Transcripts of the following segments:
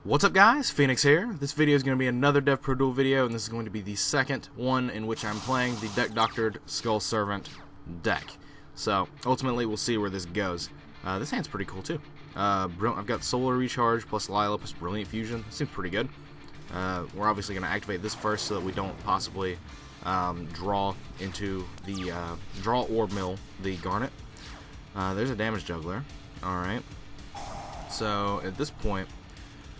What's up guys, Phoenix here. This video is going to be another DevPro duel video, and this is going to be the second one in which I'm playing the Deck Doctored Skull Servant deck. So, ultimately we'll see where this goes. This hand's pretty cool too. I've got Solar Recharge plus Lila plus Brilliant Fusion. That seems pretty good. We're obviously going to activate this first so that we don't possibly draw or mill the Garnet. There's a Damage Juggler. Alright. So, at this point,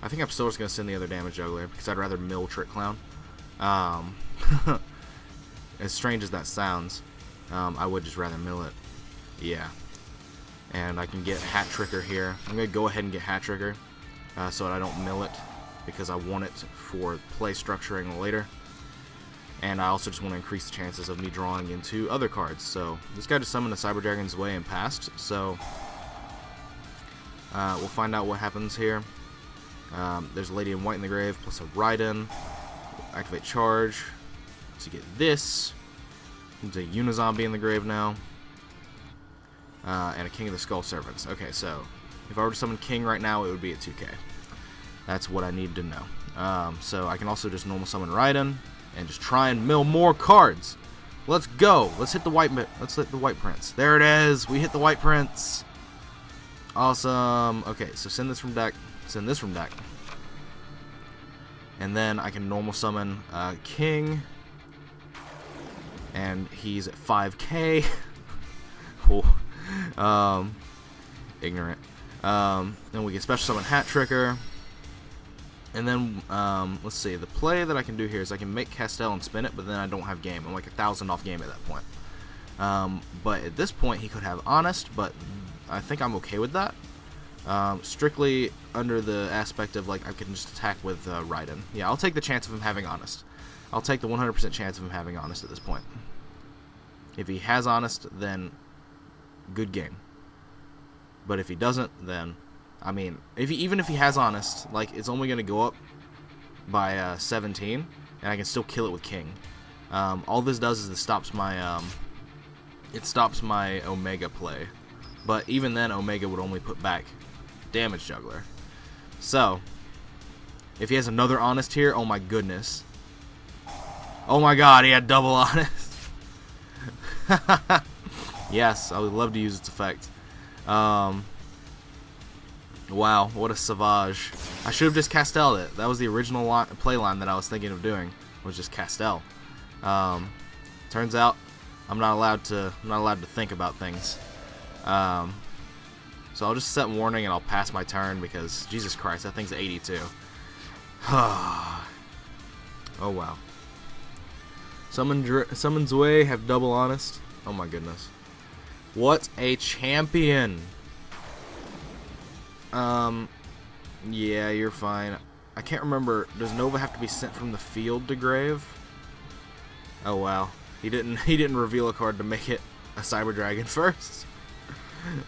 I think I'm still just going to send the other Damage Juggler, because I'd rather mill Trick Clown. As strange as that sounds, I would just rather mill it. Yeah. And I can get Hat Tricker here. I'm going to go ahead and get Hat Tricker, so that I don't mill it, because I want it for play structuring later. And I also just want to increase the chances of me drawing into other cards. So, this guy just summoned a Cyber Dragon's Way and passed, so we'll find out what happens here. There's a Lady in White in the grave, plus a Raiden. Activate Charge to get this. There's a Unizombie in the grave now. And a King of the Skull Servants. Okay, so if I were to summon King right now, it would be at 2k. That's what I need to know. So I can also just normal summon Raiden and just try and mill more cards. Let's go. Let's hit the White Prince. There it is. We hit the White Prince. Awesome. Okay, so send this from deck. Send this from deck. And then I can normal summon King. And he's at 5k. Cool. Ignorant. Then we can special summon Hat Tricker. And then, let's see. The play that I can do here is I can make Castell and spin it, but then I don't have game. I'm like 1,000 off game at that point. But at this point, he could have Honest, but I think I'm okay with that. Strictly under the aspect of, like, I can just attack with Raiden. Yeah, I'll take the chance of him having Honest. I'll take the 100% chance of him having Honest at this point. If he has Honest, then good game. But if he doesn't, then, I mean, even if he has Honest, like, it's only going to go up by 17, and I can still kill it with King. All this does is it stops my Omega play. But even then, Omega would only put back Damage Juggler. So, if he has another Honest here, oh my goodness. Oh my god, he had double Honest. Yes, I would love to use its effect. Wow, what a savage. I should have just Castelled it. That was the original play line that I was thinking of doing, was just Castell. Turns out, I'm not allowed to think about things. So I'll just set warning and I'll pass my turn because, Jesus Christ, that thing's 82. Oh wow. Summons Way, have double Honest. Oh my goodness. What a champion. Yeah, you're fine. I can't remember, does Nova have to be sent from the field to grave? Oh wow. He didn't reveal a card to make it a Cyber Dragon first.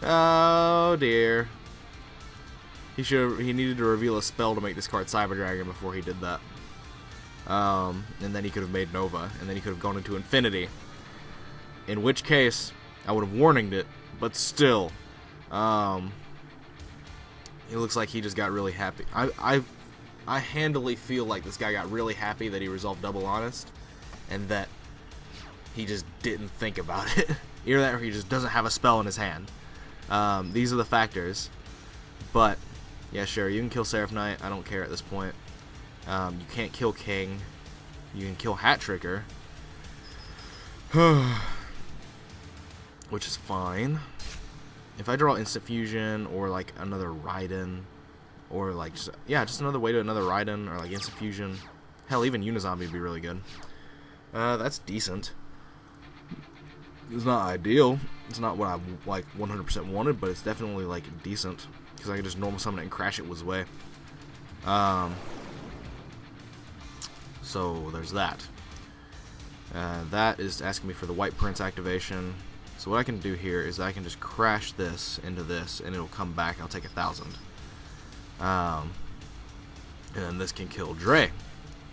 Oh dear. He needed to reveal a spell to make this card Cyber Dragon before he did that. And then he could have made Nova, and then he could have gone into Infinity. In which case, I would have warninged it, but still. It looks like he just got really happy. I handily feel like this guy got really happy that he resolved double Honest, and that he just didn't think about it. Either that or he just doesn't have a spell in his hand. These are the factors. But, yeah, sure, you can kill Seraph Knight. I don't care at this point. You can't kill King. You can kill Hat Tricker. Which is fine. If I draw Instant Fusion or, like, another Raiden, or, like, just another way to another Raiden, or, like, Instant Fusion. Hell, even Unizombie would be really good. That's decent. It's not ideal. It's not what I, like, 100% wanted, but it's definitely, like, decent. Because I can just normal summon it and crash it with Way. So, there's that. That is asking me for the White Prince activation. So what I can do here is I can just crash this into this, and it'll come back. I'll take 1,000. And then this can kill Dre.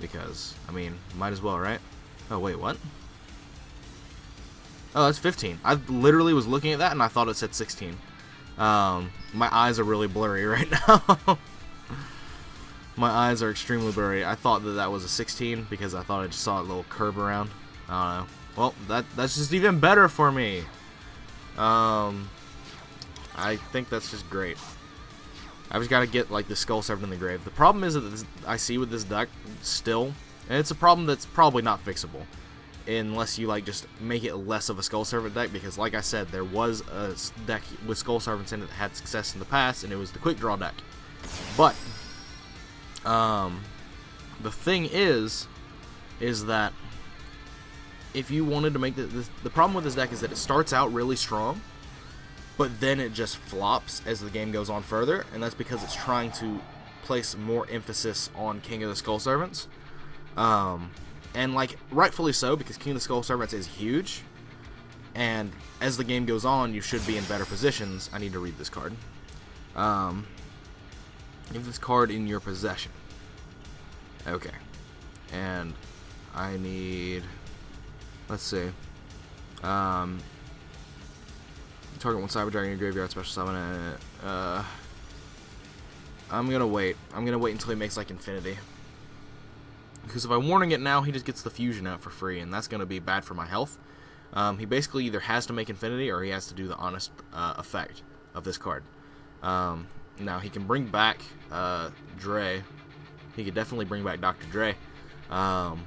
Because, I mean, might as well, right? Oh, wait, what? Oh, that's 15. I literally was looking at that, and I thought it said 16. My eyes are really blurry right now. My eyes are extremely blurry. I thought that was a 16 because I thought I just saw a little curve around. I don't know. Well, that's just even better for me. I think that's just great. I just gotta get like the Skull Servant in the grave. The problem is that I see with this deck still, and it's a problem that's probably not fixable, unless you like just make it less of a Skull Servant deck. Because like I said, there was a deck with Skull Servants in it that had success in the past, and it was the Quick Draw deck. But the thing is that if you wanted to make the problem with this deck is that it starts out really strong, but then it just flops as the game goes on further, and that's because it's trying to place more emphasis on King of the Skull Servants. And like rightfully so, because King of the Skull Servants is huge, and as the game goes on, you should be in better positions. I need to read this card. Give this card in your possession. Okay. And I need, let's see. Target one Cyber Dragon in your graveyard, special summon it. I'm gonna wait. I'm gonna wait until he makes like Infinity. Because if I'm warning it now, he just gets the fusion out for free, and that's gonna be bad for my health. He basically either has to make Infinity or he has to do the honest effect of this card. Now he can bring back Dre. He could definitely bring back Dr. Dre. And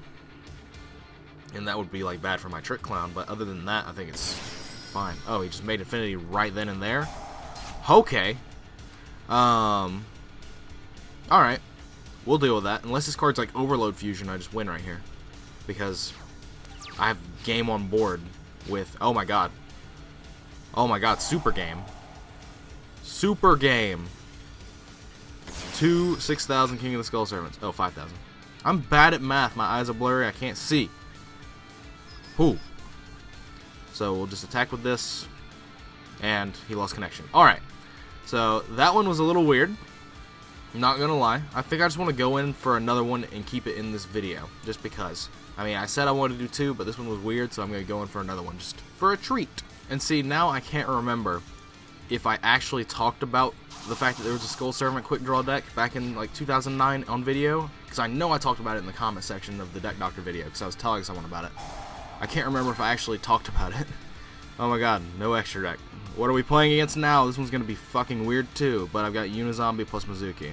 that would be like bad for my Trick Clown, but other than that, I think it's fine. Oh, he just made Infinity right then and there. Okay. Alright. We'll deal with that. Unless this card's like Overload Fusion, I just win right here. Because I have game on board with, oh my god. Oh my god, Super Game. Super Game. 2 6,000 King of the Skull Servants. Oh, 5,000. I'm bad at math. My eyes are blurry. I can't see. Whew. So we'll just attack with this. And he lost connection. Alright. So that one was a little weird. Not gonna lie. I think I just want to go in for another one and keep it in this video. Just because. I mean, I said I wanted to do 2, but this one was weird, so I'm going to go in for another one. Just for a treat. And see, now I can't remember if I actually talked about the fact that there was a Skull Servant Quick Draw deck back in like 2009 on video. Because I know I talked about it in the comment section of the Deck Doctor video, because I was telling someone about it. I can't remember if I actually talked about it. Oh my god, no extra deck. What are we playing against now? This one's going to be fucking weird too, but I've got Unizombie plus Mizuki.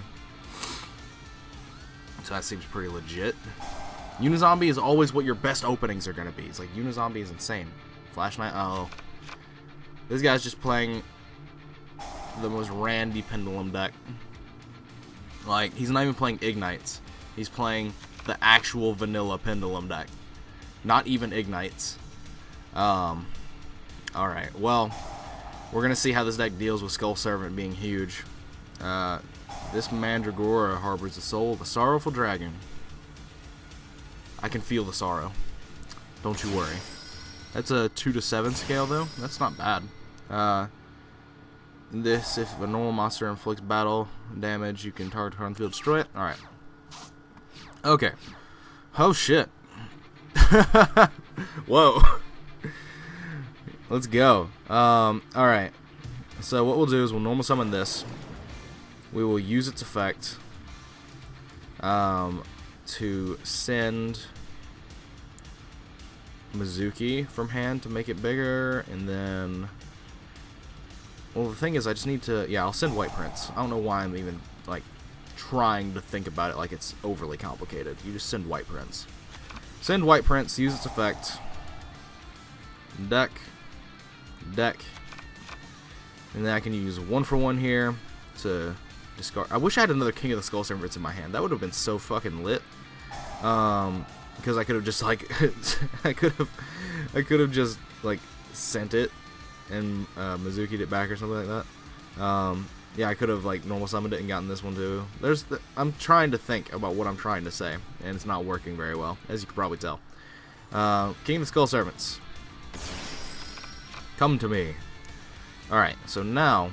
So that seems pretty legit. Unizombie is always what your best openings are going to be. It's like, Unizombie is insane. Flash Knight, oh. This guy's just playing the most randy Pendulum deck. Like, he's not even playing Ignites. He's playing the actual vanilla Pendulum deck. Not even Ignites. Alright, well, we're going to see how this deck deals with Skull Servant being huge. This Mandragora harbors the soul of a sorrowful dragon. I can feel the sorrow. Don't you worry. That's a 2 to 7 scale, though. That's not bad. This, if a normal monster inflicts battle damage, you can target card on the field, destroy it. Alright. Okay. Oh, shit. Whoa. Let's go. Alright. So what we'll do is we'll normal summon this. We will use its effect to send Mizuki from hand to make it bigger, and then, well, the thing is I just need to, yeah, I'll send White Prince. I don't know why I'm even like trying to think about it like it's overly complicated. You just send White Prince. Send White Prince, use its effect, deck, and then I can use 1-for-1 here to discard. I wish I had another King of the Skull Servants in my hand. That would have been so fucking lit. Because I could have just like I could have just like sent it and Mizuki'd it back or something like that. Yeah, I could have like normal summoned it and gotten this one too. I'm trying to think about what I'm trying to say, and it's not working very well, as you can probably tell. King of the Skull Servants, come to me. Alright, so now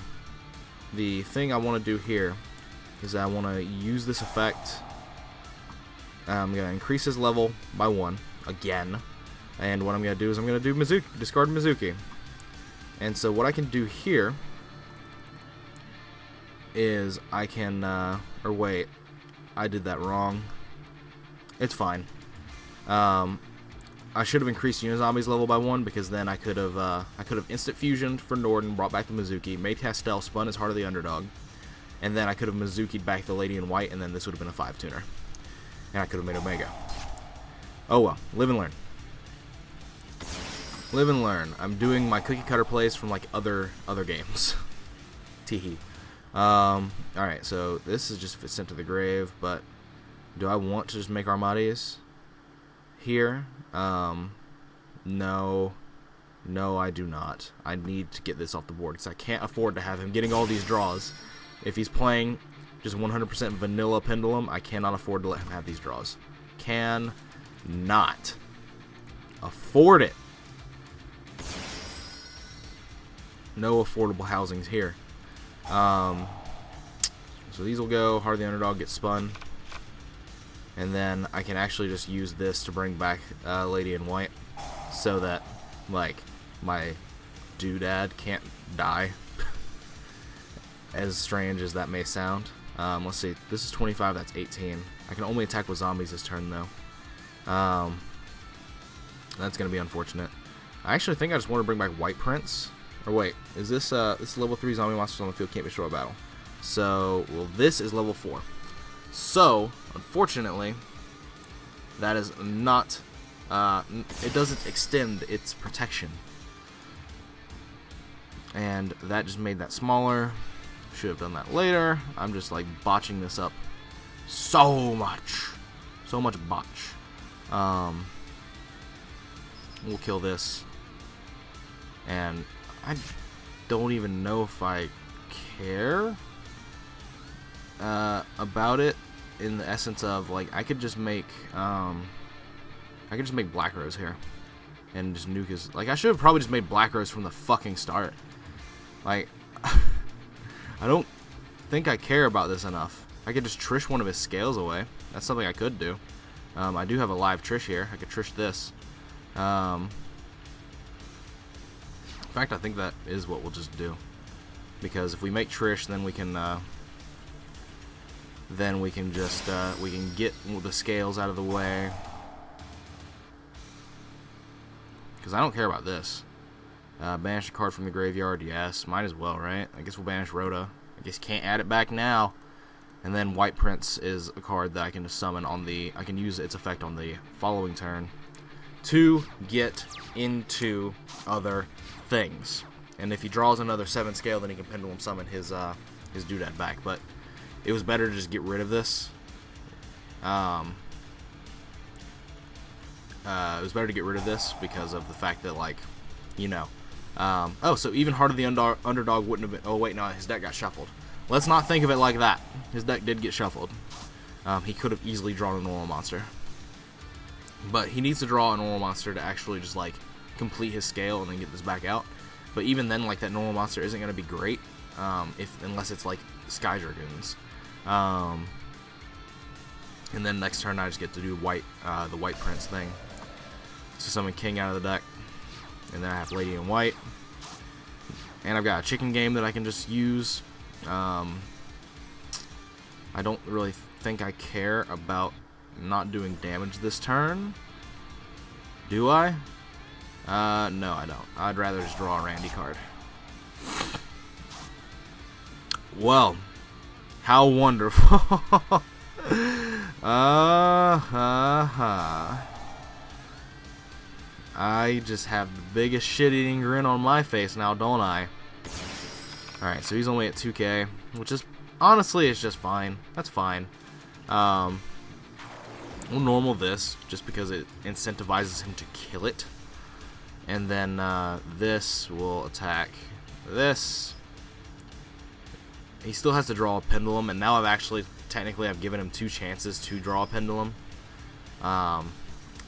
the thing I want to do here is I want to use this effect. I'm going to increase his level by 1 again, and what I'm going to do is I'm going to do Mizuki, discard Mizuki. And so what I can do here is I can, or wait, I did that wrong. It's fine. I should have increased Unizombi's level by 1, because then I could have instant fusioned for Norden, brought back the Mizuki, made Castell, spun as Heart of the Underdog, and then I could have Mizuki'd back the Lady in White, and then this would have been a 5-tuner. And I could have made Omega. Oh well, live and learn. Live and learn. I'm doing my cookie cutter plays from like other games. Teehee. Alright, so this is just sent to the grave, but do I want to just make Armades here? No, I do not. I need to get this off the board because I can't afford to have him getting all these draws. If he's playing just 100% vanilla Pendulum, I cannot afford to let him have these draws. Can not afford it. No affordable housings here. So these will go. Heart of the Underdog gets spun. And then I can actually just use this to bring back Lady in White, so that, like, my doodad can't die. As strange as that may sound. Let's see. This is 25. That's 18. I can only attack with zombies this turn, though. That's going to be unfortunate. I actually think I just want to bring back White Prince. Or wait, is this level 3 zombie monsters on the field can't be destroyed by battle? So, well, this is level 4. So, unfortunately, that is not, it doesn't extend its protection. And that just made that smaller. Should have done that later. I'm just, like, botching this up so much. So much botch. We'll kill this. And I don't even know if I care about it, in the essence of, like, I could just make Black Rose here and just nuke his, like, I should have probably just made Black Rose from the fucking start. Like, I don't think I care about this enough. I could just Trish one of his scales away. That's something I could do. I do have a live Trish here. I could Trish this. In fact, I think that is what we'll just do, because if we make Trish, then we can just we can get the scales out of the way, because I don't care about this. Banish a card from the graveyard, yes, might as well, right? I guess we'll banish Rhoda. I guess can't add it back now. And then White Prince is a card that I can just summon on the, I can use its effect on the following turn to get into other things. And if he draws another 7 scale, then he can Pendulum summon his doodad back. But it was better to just get rid of this. It was better to get rid of this because of the fact that, like, you know. Oh, so even Heart of the Underdog wouldn't have been. Oh wait, no, his deck got shuffled. Let's not think of it like that. His deck did get shuffled. He could have easily drawn a normal monster. But he needs to draw a normal monster to actually just, like, complete his scale and then get this back out. But even then, like, that normal monster isn't going to be great unless it's, like, Sky Dragoons. And then next turn I just get to do the White Prince thing. So summon King out of the deck. And then I have Lady in White. And I've got a chicken game that I can just use. I don't really think I care about not doing damage this turn. Do I? No, I don't. I'd rather just draw a Randy card. Well, how wonderful. I just have the biggest shit-eating grin on my face now, don't I? Alright, so he's only at 2k, which is, honestly, it's just fine. That's fine. We'll normal this, just because it incentivizes him to kill it. And then this will attack this. He still has to draw a Pendulum, and now technically I've given him 2 chances to draw a Pendulum.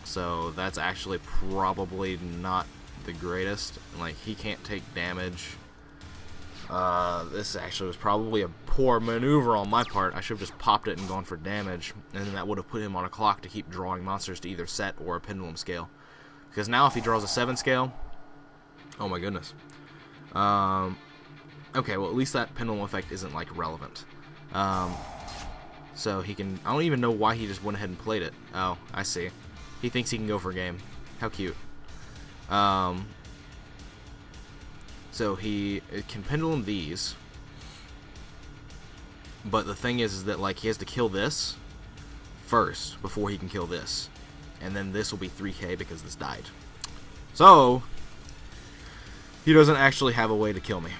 So that's actually probably not the greatest. Like, he can't take damage. This actually was probably a poor maneuver on my part. I should have just popped it and gone for damage, and then that would have put him on a clock to keep drawing monsters to either set or a Pendulum scale. Because now if he draws a 7 scale, oh my goodness. Okay, well, at least that Pendulum effect isn't, like, relevant. So he can... I don't even know why he just went ahead and played it. Oh, I see. He thinks he can go for a game. How cute. So it can pendulum these. But the thing is that, like, he has to kill this first before he can kill this. And then this will be 3k because this died. So, he doesn't actually have a way to kill me.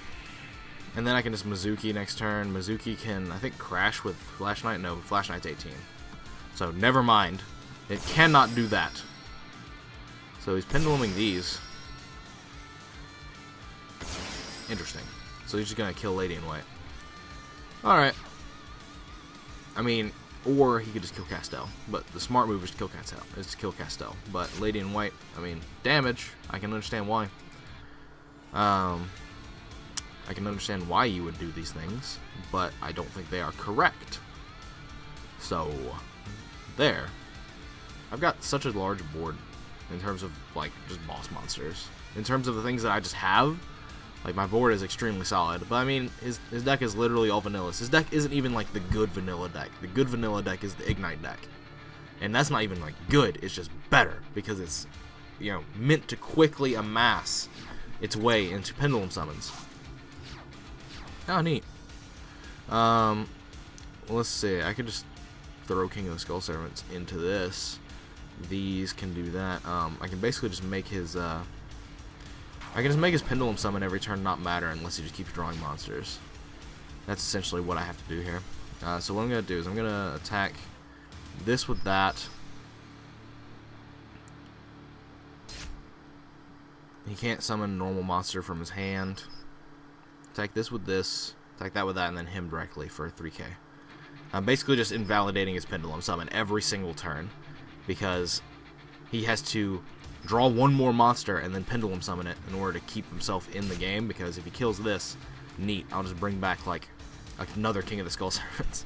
And then I can just Mizuki next turn. Mizuki can, I think, crash with Flash Knight. No, Flash Knight's 18. So, never mind. It cannot do that. So, he's penduluming these. Interesting. So, he's just going to kill Lady in White. Alright. I mean, or he could just kill Castel. But the smart move is to kill Castel. But Lady in White, I mean, damage. I can understand why. I can understand why you would do these things, but I don't think they are correct. So, there. I've got such a large board in terms of, like, just boss monsters. In terms of the things that I just have, like, my board is extremely solid. But, I mean, his deck is literally all vanillas. His deck isn't even, like, the good vanilla deck. The good vanilla deck is the Ignite deck. And that's not even, like, good. It's just better because it's, you know, meant to quickly amass its way into Pendulum summons. Oh, neat. Let's see. I could just throw King of the Skull Servants into this. These can do that. I can basically just make his, I can just make his Pendulum summon every turn not matter unless he just keeps drawing monsters. That's essentially what I have to do here. So what I'm going to do is I'm going to attack this with that. He can't summon a normal monster from his hand. Attack this with this, attack that with that, and then him directly for 3k. I'm basically just invalidating his Pendulum summon every single turn because he has to draw one more monster and then Pendulum summon it in order to keep himself in the game, because if he kills this, neat, I'll just bring back like another King of the Skull Servants.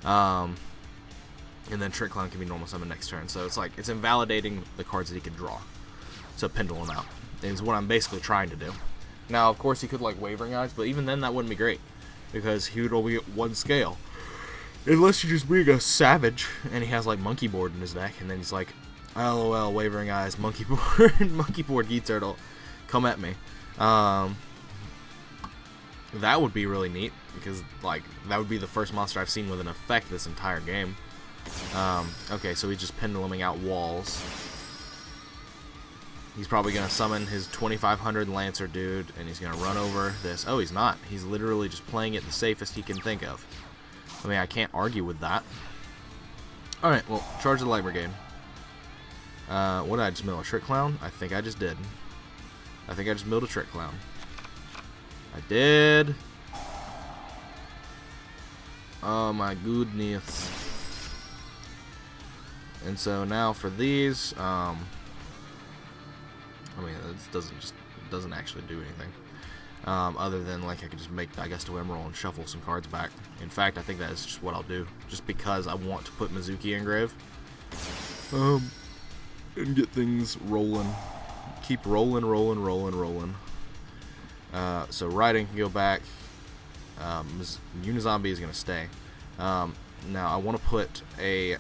And then Trick Clown can be normal summon next turn. So it's like, it's invalidating the cards that he can draw. So Pendulum out is what I'm basically trying to do. Now, of course, he could, like, Wavering Eyes, but even then, that wouldn't be great, because he would only get one scale. Unless you just bring a Savage, and he has, like, Monkey Board in his deck, and then he's like, LOL, Wavering Eyes, Monkey Board, Monkey Board, Geet Turtle, come at me. That would be really neat, because, like, that would be the first monster I've seen with an effect this entire game. Okay, so he's just Penduluming out walls. He's probably going to summon his 2500 Lancer dude, and he's going to run over this. Oh, he's not. He's literally just playing it the safest he can think of. I mean, I can't argue with that. Alright, well, charge the Light Brigade. What did I just mill? A Trick Clown? I think I just did. I think I just milled a Trick Clown. I did. Oh my goodness. And so now for these, I mean, it doesn't actually do anything. Other than, like, I could just make, I guess, to Emerald and shuffle some cards back. In fact, I think that is just what I'll do. Just because I want to put Mizuki in grave. And get things rolling. Keep rolling. So Riding can go back. Unizombie is going to stay. Now, I want to put a... is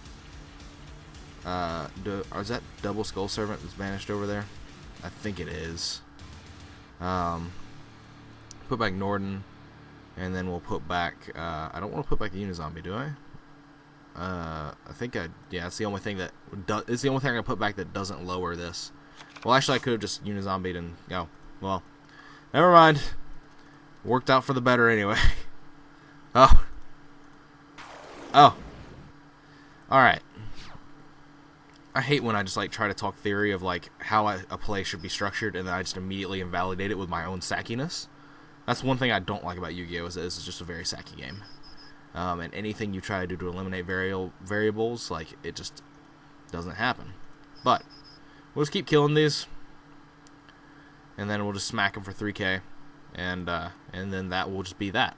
that Double Skull Servant that's banished over there? I think it is. Put back Norden, and then we'll put back. I don't want to put back the Unizombie, do I? I think I. Yeah, it's the only thing that. It's the only thing I can put back that doesn't lower this. Well, actually, I could have just Unizombied and go. Well, never mind. Worked out for the better anyway. Oh. All right. I hate when I just, like, try to talk theory of, like, how a play should be structured, and then I just immediately invalidate it with my own sackiness. That's one thing I don't like about Yu-Gi-Oh! Is that this is just a very sacky game. And anything you try to do to eliminate variables, like, it just doesn't happen. But we'll just keep killing these, and then we'll just smack them for 3k, and then that will just be that.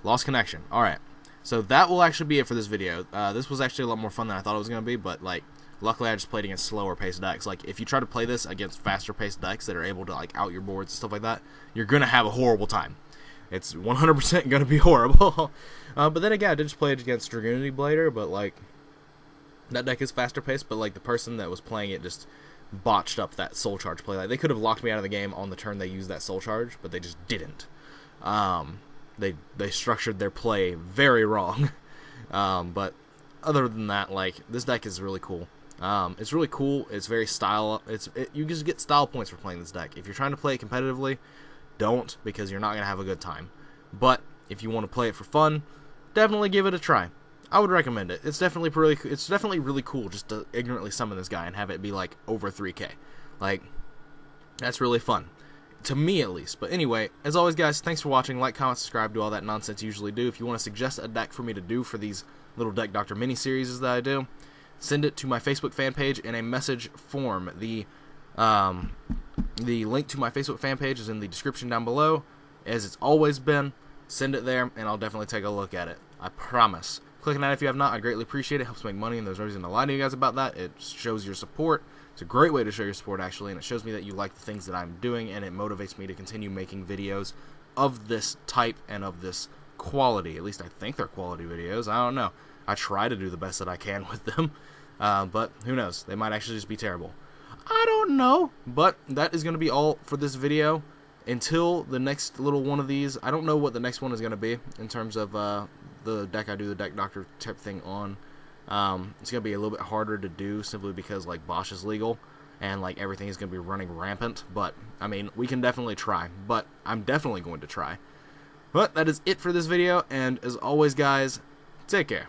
Lost connection. Alright, so that will actually be it for this video. This was actually a lot more fun than I thought it was going to be, but, like, luckily, I just played against slower paced decks. Like, if you try to play this against faster paced decks that are able to, like, out your boards and stuff like that, you're gonna have a horrible time. it's 100% going to be horrible. But then again, I did just play it against Dragoonity Blader, but like, that deck is faster paced, but like the person that was playing it just botched up that Soul Charge play. Like, they could have locked me out of the game on the turn they used that Soul Charge, but they just didn't. They structured their play very wrong. But other than that, like, this deck is really cool. It's really cool. It's very you just get style points for playing this deck. If you're trying to play it competitively, don't, because you're not going to have a good time. But if you want to play it for fun, definitely give it a try. I would recommend it. It's definitely really cool just to ignorantly summon this guy and have it be like over 3k. Like, that's really fun. To me, at least. But anyway, as always, guys, thanks for watching. Like, comment, subscribe, do all that nonsense you usually do. If you want to suggest a deck for me to do for these little Deck Doctor mini-series that I do, send it to my Facebook fan page in a message form. The link to my Facebook fan page is in the description down below, as it's always been. Send it there, and I'll definitely take a look at it. I promise. Clicking that if you have not, I greatly appreciate it. It helps make money, and there's no reason to lie to you guys about that. It shows your support. It's a great way to show your support, actually, and it shows me that you like the things that I'm doing, and it motivates me to continue making videos of this type and of this quality. At least I think they're quality videos. I don't know. I try to do the best that I can with them, but who knows? They might actually just be terrible. I don't know, but that is going to be all for this video. Until the next little one of these, I don't know what the next one is going to be in terms of the deck I do the Deck Doctor type thing on. It's going to be a little bit harder to do simply because like Bosch is legal and like everything is going to be running rampant, but I mean, we can definitely try, but I'm definitely going to try. But that is it for this video, and as always, guys, take care.